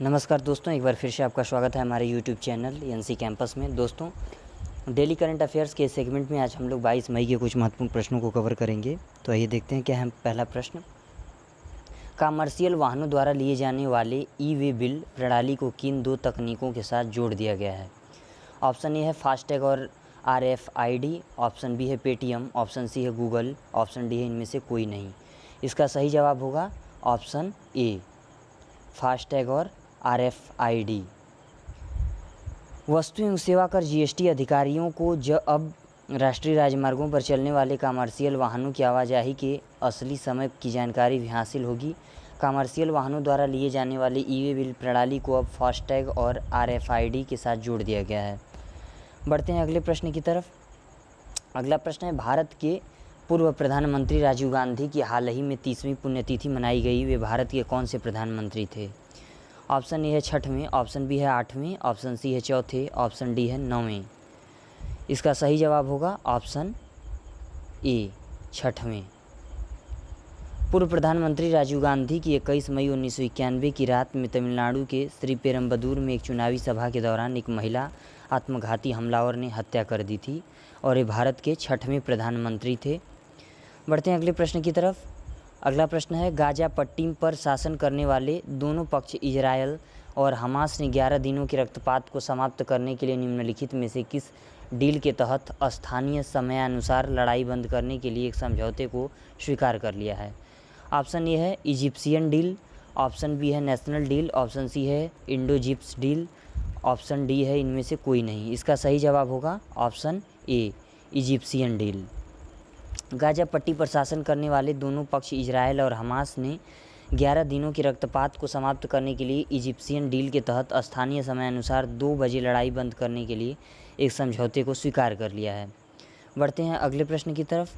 नमस्कार दोस्तों, एक बार फिर से आपका स्वागत है हमारे यूट्यूब चैनल एनसी कैंपस में। दोस्तों, डेली करंट अफेयर्स के सेगमेंट में आज हम लोग 22 मई के कुछ महत्वपूर्ण प्रश्नों को कवर करेंगे। तो आइए देखते हैं क्या है पहला प्रश्न। कमर्शियल वाहनों द्वारा लिए जाने वाले ई वे बिल प्रणाली को किन दो तकनीकों के साथ जोड़ दिया गया है? ऑप्शन ए है फास्टैग और RFID, ऑप्शन बी है पेटीएम, ऑप्शन सी है गूगल, ऑप्शन डी है इनमें से कोई नहीं। इसका सही जवाब होगा ऑप्शन ए, फास्टैग और RFID। वस्तु एवं सेवा कर GST अधिकारियों को अब राष्ट्रीय राजमार्गों पर चलने वाले कमर्शियल वाहनों की आवाजाही के असली समय की जानकारी भी हासिल होगी। कमर्शियल वाहनों द्वारा लिए जाने वाले ई वे बिल प्रणाली को अब फास्टैग और RFID के साथ जोड़ दिया गया है। बढ़ते हैं अगले प्रश्न की तरफ। अगला प्रश्न है, भारत के पूर्व प्रधानमंत्री राजीव गांधी की हाल ही में 30वीं पुण्यतिथि मनाई गई। वे भारत के कौन से प्रधानमंत्री थे? ऑप्शन ए है 6वें, ऑप्शन बी है 8वें, ऑप्शन सी है 4थे, ऑप्शन डी है 9वें। इसका सही जवाब होगा ऑप्शन ए, 6वें। पूर्व प्रधानमंत्री राजीव गांधी की 21 मई 1991 की रात में तमिलनाडु के श्रीपेरम्बदूर में एक चुनावी सभा के दौरान एक महिला आत्मघाती हमलावर ने हत्या कर दी थी और ये भारत के 6वें प्रधानमंत्री थे। बढ़ते हैं अगले प्रश्न की तरफ। अगला प्रश्न है, गाजा पट्टी पर शासन करने वाले दोनों पक्ष इजरायल और हमास ने 11 दिनों के रक्तपात को समाप्त करने के लिए निम्नलिखित में से किस डील के तहत स्थानीय समयानुसार लड़ाई बंद करने के लिए एक समझौते को स्वीकार कर लिया है? ऑप्शन ए है इजिप्शियन डील, ऑप्शन बी है नेशनल डील, ऑप्शन सी है इंडो-जिप्स डील, ऑप्शन डी है इनमें से कोई नहीं। इसका सही जवाब होगा option A, Egyptian deal. Gaza पट्टी पर शासन करने वाले दोनों पक्ष इजरायल और हमास ने 11 दिनों के रक्तपात को समाप्त करने के लिए इजिप्शियन डील के तहत स्थानीय समयानुसार 2 बजे लड़ाई बंद करने के लिए एक समझौते को स्वीकार कर लिया है। बढ़ते हैं अगले प्रश्न की तरफ।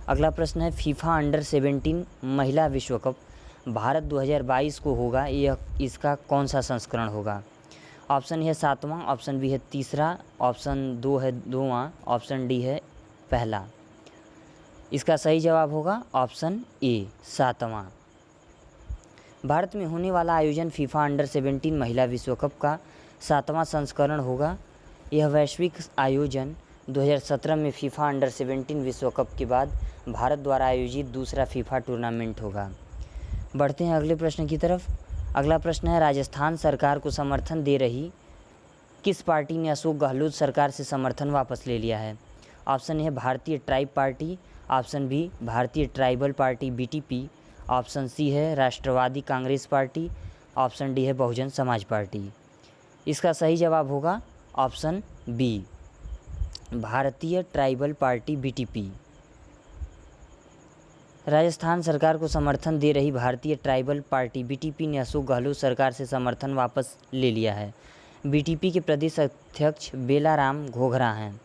अगला प्रश्न है, फीफा अंडर 17 महिला विश्व कप भारत 2022 को होगा, यह इसका कौन सा संस्करण होगा? ऑप्शन है 7वां, ऑप्शन बी है 3रा, ऑप्शन 2 है 2वां, ऑप्शन डी है पहला। इसका सही जवाब होगा ऑप्शन ए, 7वां। भारत में होने वाला आयोजन फीफा अंडर 17 महिला विश्व कप का 7वां संस्करण होगा। यह वैश्विक आयोजन 2017 में फीफा अंडर 17 विश्व कप के बाद भारत द्वारा आयोजित दूसरा फीफा टूर्नामेंट होगा। बढ़ते हैं अगले प्रश्न की तरफ। अगला प्रश्न है, राजस्थान सरकार को समर्थन दे रही किस पार्टी ने अशोक गहलोत सरकार से समर्थन वापस ले लिया है? ऑप्शन है Bharatiya tribe party, option B Bharatiya tribal party BTP, option C है Rashtravadi Congress party, option D है बहुजन समाज पार्टी। इसका सही जवाब होगा option B, Bharatiya tribal party BTP। Rajasthan सरकार को समर्थन दे रही भारतीय ट्राइबल पार्टी BTP ने अशोक गहलोत सरकार से समर्थन वापस ले लिया है। BTP के प्रदेश अध्यक्ष बेलाराम घोघरा हैं।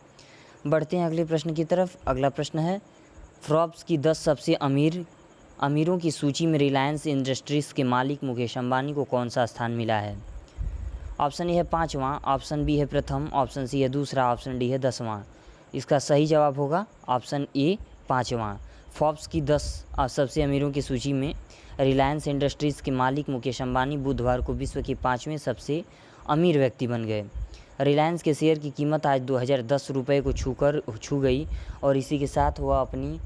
बढ़ते हैं अगले प्रश्न की तरफ। अगला प्रश्न है, फोर्ब्स की 10 सबसे अमीरों की सूची में रिलायंस इंडस्ट्रीज़ के मालिक मुकेश अंबानी को कौन सा स्थान मिला है? ऑप्शन ए है 5वां, ऑप्शन बी है प्रथम, ऑप्शन सी है दूसरा, ऑप्शन डी है 10वां। इसका सही जवाब होगा ऑप्शन ए, 5वां। फोर्ब्स की 10 सबसे अमीरों की सूची में रिलायंस इंडस्ट्रीज़ के मालिक मुकेश अंबानी बुधवार को विश्व के 5वें सबसे अमीर व्यक्ति बन गए। रिलायंस के शेयर की कीमत आज 2010 रुपये को छू गई और इसी के साथ वह अपनी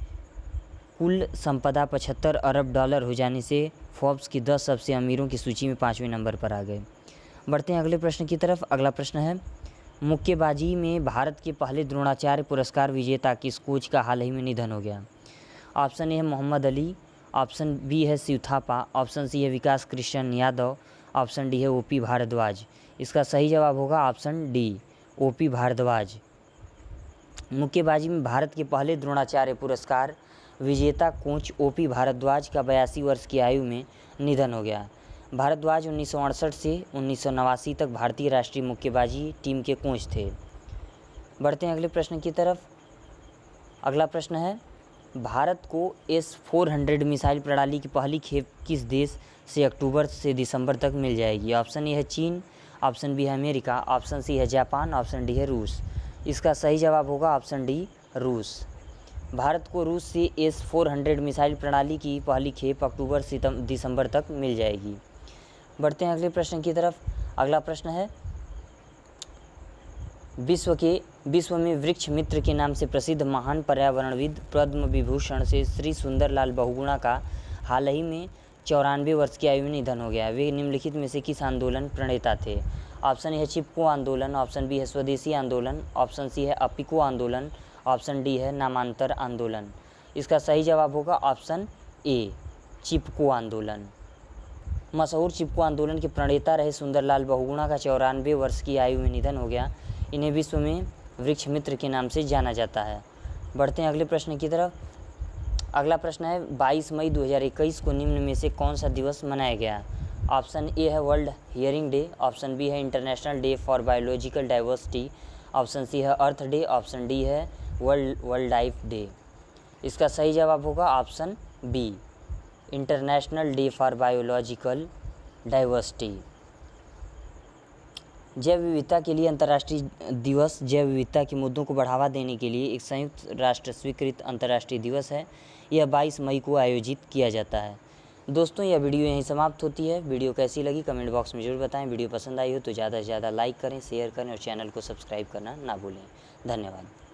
कुल संपदा 75 अरब डॉलर हो जाने से फोर्ब्स की 10 सबसे अमीरों की सूची में 5वें नंबर पर आ गए। बढ़ते हैं अगले प्रश्न की तरफ। अगला प्रश्न है, मुक्केबाजी में भारत के पहले द्रोणाचार्य पुरस्कार विजेता किस कोच का हाल ही में निधन हो गया? ऑप्शन ए है मोहम्मद अली, ऑप्शन बी है शिव थापा, ऑप्शन सी है विकास कृष्ण यादव, ऑप्शन डी है OP भारद्वाज। इसका सही जवाब होगा ऑप्शन डी, OP भारद्वाज। मुक्केबाजी में भारत के पहले द्रोणाचार्य पुरस्कार विजेता कोच OP भारद्वाज का 82 वर्ष की आयु में निधन हो गया। भारद्वाज 1968 से 1989 तक भारतीय राष्ट्रीय मुक्केबाजी टीम के कोच थे। बढ़ते हैं अगले प्रश्न की तरफ। अगला प्रश्न है, भारत को S-400 मिसाइल प्रणाली की पहली खेप किस देश से अक्टूबर से दिसंबर तक मिल जाएगी? ऑप्शन ए है चीन, ऑप्शन बी है अमेरिका, ऑप्शन सी है जापान, ऑप्शन डी है रूस। इसका सही जवाब होगा ऑप्शन डी, रूस। भारत को रूस से S-400 मिसाइल प्रणाली की पहली खेप अक्टूबर से दिसंबर तक मिल जाएगी। बढ़ते हैं अगले प्रश्न की तरफ। अगला प्रश्न है, विश्व में वृक्ष मित्र के नाम से प्रसिद्ध महान पर्यावरणविद पद्म विभूषण से श्री सुंदरलाल बहुगुणा का हाल ही में 94 वर्ष की आयु में निधन हो गया। वे निम्नलिखित में से किस आंदोलन प्रणेता थे? ऑप्शन ए है चिपको आंदोलन, ऑप्शन बी है स्वदेशी आंदोलन, ऑप्शन सी है अपिको आंदोलन, ऑप्शन डी है नामांतर आंदोलन। इसका सही जवाब होगा ऑप्शन ए, चिपको आंदोलन। मशहूर चिपको आंदोलन के प्रणेता रहे सुंदरलाल बहुगुणा का 94 वर्ष की आयु में निधन हो गया। इन्हें विश्व में वृक्ष मित्र के नाम से जाना जाता है। बढ़ते हैं अगले प्रश्न की तरफ। अगला प्रश्न है, 22 मई 2021 को निम्न में से कौन सा दिवस मनाया गया? ऑप्शन ए है world hearing day, option B है international day for biological diversity, option C है अर्थ डे, ऑप्शन डी है वर्ल्ड लाइफ डे। इसका सही जवाब होगा option B, international day for biological diversity. जैव विविधता के लिए अंतर्राष्ट्रीय दिवस जैव विविधता के मुद्दों को बढ़ावा देने के लिए एक संयुक्त राष्ट्र स्वीकृत अंतर्राष्ट्रीय दिवस है। यह 22 मई को आयोजित किया जाता है। दोस्तों, यह वीडियो यहीं समाप्त होती है। वीडियो कैसी लगी कमेंट बॉक्स में जरूर बताएं। वीडियो पसंद आई हो तो ज़्यादा से ज़्यादा लाइक करें, शेयर करें और चैनल को सब्सक्राइब करना ना भूलें। धन्यवाद।